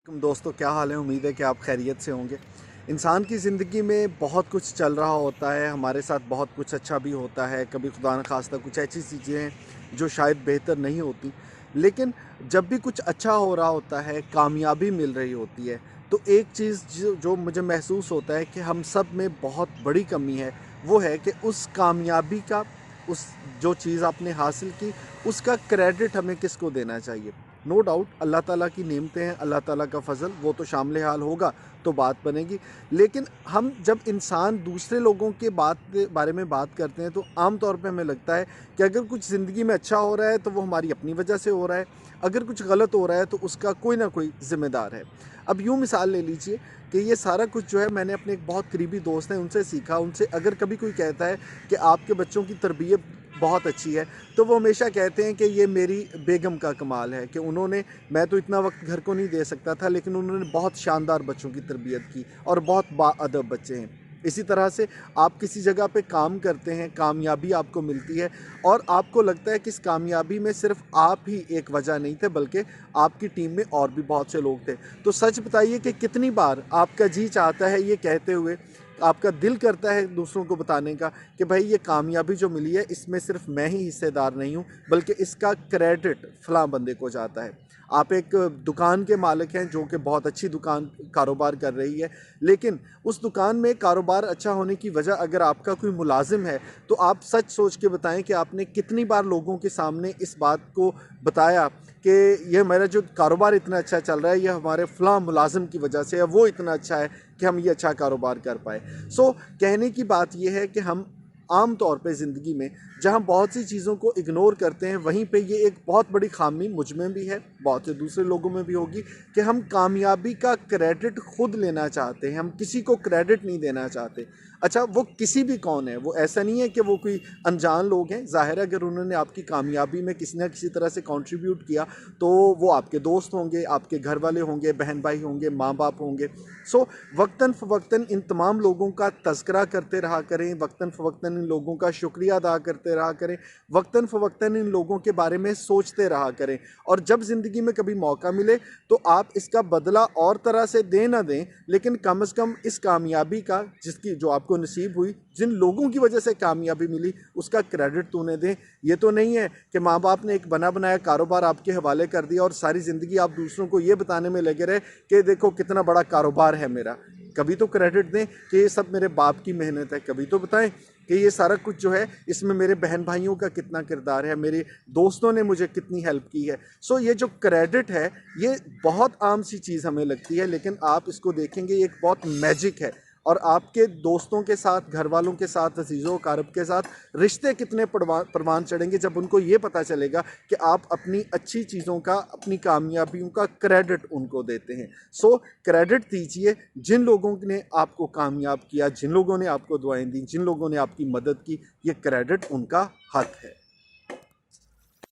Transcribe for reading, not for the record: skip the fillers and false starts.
दोस्तों, क्या हाल है। उम्मीद है कि आप खैरियत से होंगे। इंसान की ज़िंदगी में बहुत कुछ चल रहा होता है, हमारे साथ बहुत कुछ अच्छा भी होता है। कभी खुदा न खास्ता कुछ ऐसी चीज़ें हैं जो शायद बेहतर नहीं होती, लेकिन जब भी कुछ अच्छा हो रहा होता है, कामयाबी मिल रही होती है, तो एक चीज़ जो मुझे महसूस होता है कि हम सब में बहुत बड़ी कमी है, वो है कि उस कामयाबी का, उस जो चीज़ आपने हासिल की, उसका क्रेडिट हमें किसको देना चाहिए। नो डाउट अल्लाह ताला की नेमतें हैं, अल्लाह ताला का फ़ज़ल, वो तो शामिल हाल होगा तो बात बनेगी। लेकिन हम जब इंसान दूसरे लोगों के बारे में बात करते हैं, तो आम तौर पे हमें लगता है कि अगर कुछ ज़िंदगी में अच्छा हो रहा है तो वो हमारी अपनी वजह से हो रहा है, अगर कुछ गलत हो रहा है तो उसका कोई ना कोई ज़िम्मेदार है। अब यूँ मिसाल ले लीजिए कि ये सारा कुछ जो है मैंने अपने एक बहुत करीबी दोस्त हैं उनसे सीखा। उनसे अगर कभी कोई कहता है कि आपके बच्चों की तरबियत बहुत अच्छी है, तो वो हमेशा कहते हैं कि ये मेरी बेगम का कमाल है कि उन्होंने, मैं तो इतना वक्त घर को नहीं दे सकता था, लेकिन उन्होंने बहुत शानदार बच्चों की तरबियत की और बहुत बाअदब बच्चे हैं। इसी तरह से आप किसी जगह पे काम करते हैं, कामयाबी आपको मिलती है और आपको लगता है कि इस कामयाबी में सिर्फ आप ही एक वजह नहीं थे, बल्कि आपकी टीम में और भी बहुत से लोग थे। तो सच बताइए कि कितनी बार आपका जी चाहता है ये कहते हुए, आपका दिल करता है दूसरों को बताने का कि भाई ये कामयाबी जो मिली है इसमें सिर्फ मैं ही हिस्सेदार नहीं हूँ, बल्कि इसका क्रेडिट फलां बंदे को जाता है। आप एक दुकान के मालिक हैं जो कि बहुत अच्छी दुकान कारोबार कर रही है, लेकिन उस दुकान में कारोबार अच्छा होने की वजह अगर आपका कोई मुलाजिम है, तो आप सच सोच के बताएं कि आपने कितनी बार लोगों के सामने इस बात को बताया कि ये मेरा जो कारोबार इतना अच्छा चल रहा है ये हमारे फ़लाँ मुलाजिम की वजह से है, वो इतना अच्छा है कि हम ये अच्छा कारोबार कर पाए। सो कहने की बात ये है कि हम आम तौर पे ज़िंदगी में जहाँ बहुत सी चीज़ों को इग्नोर करते हैं, वहीं पे ये एक बहुत बड़ी ख़ामी मुझ में भी है, बहुत से दूसरे लोगों में भी होगी कि हम कामयाबी का क्रेडिट खुद लेना चाहते हैं, हम किसी को क्रेडिट नहीं देना चाहते। अच्छा, वो किसी भी कौन है, वो ऐसा नहीं है कि वो कोई अनजान लोग हैं। ज़ाहिर है अगर उन्होंने आपकी कामयाबी में किसी न किसी तरह से कंट्रीब्यूट किया, तो वो आपके दोस्त होंगे, आपके घर वाले होंगे, बहन भाई होंगे, माँ बाप होंगे। सो वक्तन फ़वक्तन इन तमाम लोगों का तज़किरा करते रहा करें, वक्तन फ़वक्तन इन लोगों का शुक्रिया अदा करते रहा करें, वक्तन फ़वक्तन इन लोगों के बारे में सोचते रहा करें। और जब ज़िंदगी में कभी मौका मिले तो आप इसका बदला और तरह से दें ना दें, लेकिन कम से कम इस कामयाबी का, जिसकी जो आपको नसीब हुई, जिन लोगों की वजह से कामयाबी मिली, उसका क्रेडिट तो उन्हें दें। ये तो नहीं है कि माँ बाप ने एक बना बनाया कारोबार आपके हवाले कर दिया और सारी ज़िंदगी आप दूसरों को ये बताने में लगे रहे कि देखो कितना बड़ा कारोबार है मेरा। कभी तो क्रेडिट दें कि ये सब मेरे बाप की मेहनत है, कभी तो बताएं कि ये सारा कुछ जो है इसमें मेरे बहन भाइयों का कितना किरदार है, मेरे दोस्तों ने मुझे कितनी हेल्प की है। सो ये जो क्रेडिट है, ये बहुत आम सी चीज़ हमें लगती है, लेकिन आप इसको देखेंगे ये एक बहुत मैजिक है। और आपके दोस्तों के साथ, घर वालों के साथ, अजीज़ों कारब के साथ रिश्ते कितने परवान चढ़ेंगे जब उनको ये पता चलेगा कि आप अपनी अच्छी चीज़ों का, अपनी कामयाबियों का क्रेडिट उनको देते हैं। सो क्रेडिट दीजिए जिन लोगों ने आपको कामयाब किया, जिन लोगों ने आपको दुआएं दी, जिन लोगों ने आपकी मदद की, ये क्रेडिट उनका हक है।